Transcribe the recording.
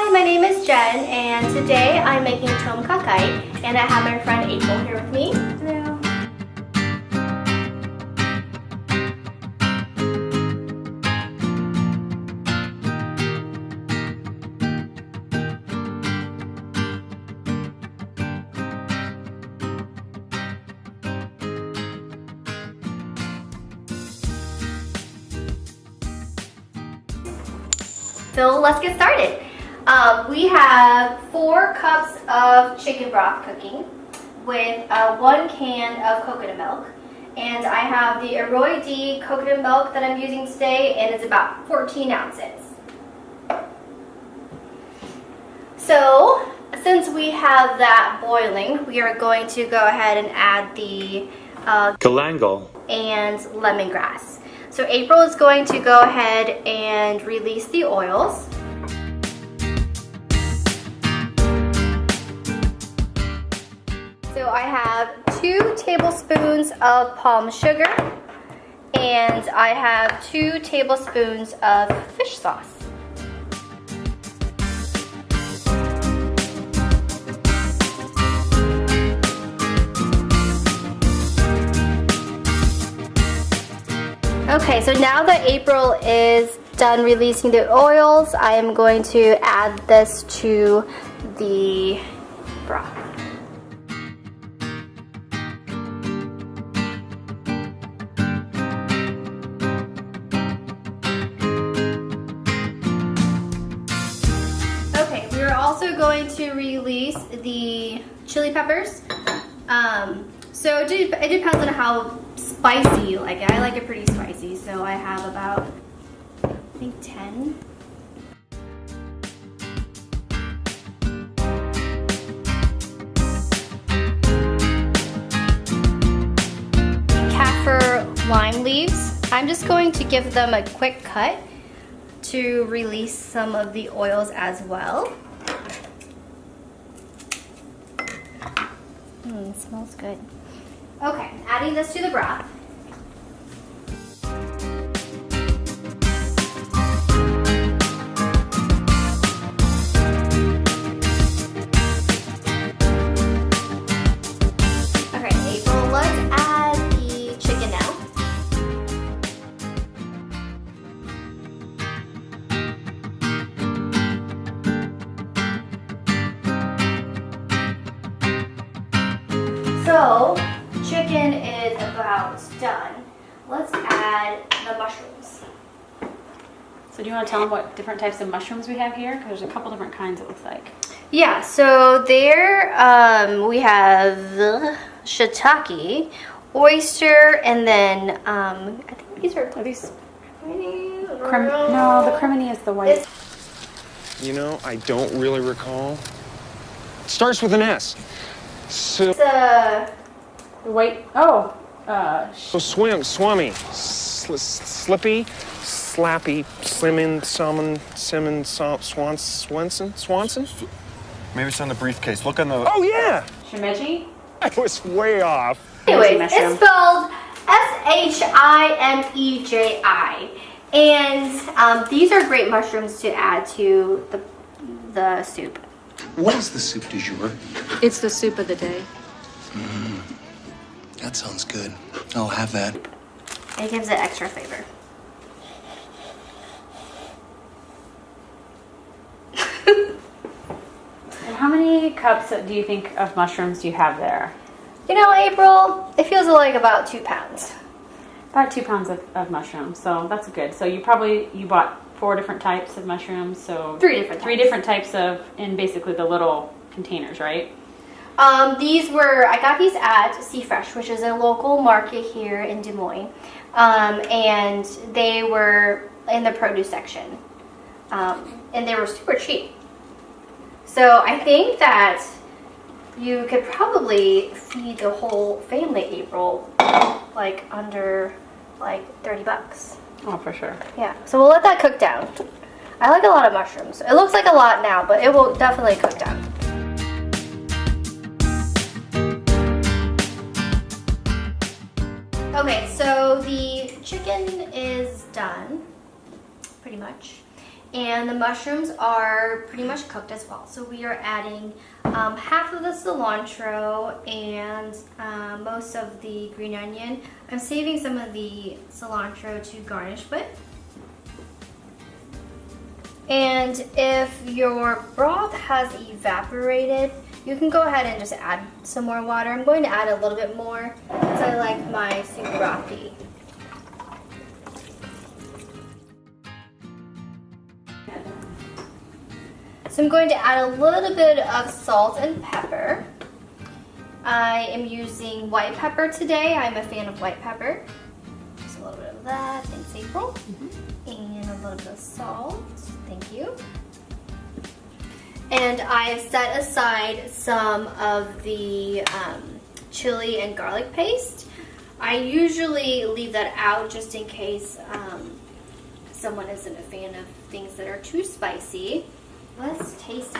Hi, my name is Jen, and today I'm making Kha Gai, and I have my friend April here with me. Hello. So let's get started. We have 4 cups of chicken broth cooking with 1 can of coconut milk. And I have the Arroy D coconut milk that I'm using today, and it's about 14 ounces. So since we have that boiling, we are going to go ahead and add the galangal and lemongrass. So April is going to go ahead and release the oils. So I have 2 tablespoons of palm sugar, and I have 2 tablespoons of fish sauce. Okay, so now that April is done releasing the oils, I am going to add this to the broth. Okay, we are also going to release the chili peppers. So it depends on how spicy you like it. I like it pretty spicy, so I have about, I think 10. Kaffir lime leaves. I'm just going to give them a quick cut to release some of the oils as well. It smells good. Okay, adding this to the broth. Okay, April, let's add the chicken now. So, chicken is about done. Let's add the mushrooms. So do you want to tell them what different types of mushrooms we have here? Because there's a couple different kinds, it looks like. Yeah, so there we have shiitake, oyster, and then I think these are these crimini. no, the crimini is the white. You know, I don't really recall. It starts with an S. So, It's White. swummy, slippy, slappy, Swanson? Maybe it's on the briefcase. Look on the... Oh, yeah! Shimeji. I was way off. Anyways, Mushroom. it's spelled S-H-I-M-E-J-I. And these are great mushrooms to add to the soup. What is the soup du jour? It's the soup of the day. That sounds good. I'll have that. It gives it extra flavor. And how many cups do you think of mushrooms do you have there? You know, April, it feels like about 2 pounds. About 2 pounds of mushrooms, so that's good. So you bought 4 different types of mushrooms, so 3 different types. 3 different types in basically the little containers, right? I got these at Sea Fresh, which is a local market here in Des Moines. And they were in the produce section. And they were super cheap. So I think that you could probably feed the whole family, April, like under like 30 bucks. Oh, for sure. Yeah, so we'll let that cook down. I like a lot of mushrooms. It looks like a lot now, but it will definitely cook down. Okay, so the chicken is done, pretty much. And the mushrooms are pretty much cooked as well. So we are adding half of the cilantro and most of the green onion. I'm saving some of the cilantro to garnish with. And if your broth has evaporated, you can go ahead and just add some more water. I'm going to add a little bit more because I like my soup brothy. So I'm going to add a little bit of salt and pepper. I am using white pepper today. I'm a fan of white pepper. Just a little bit of that. Thanks, April. And a little bit of salt. Thank you. And I've set aside some of the chili and garlic paste. I usually leave that out just in case someone isn't a fan of things that are too spicy. Let's taste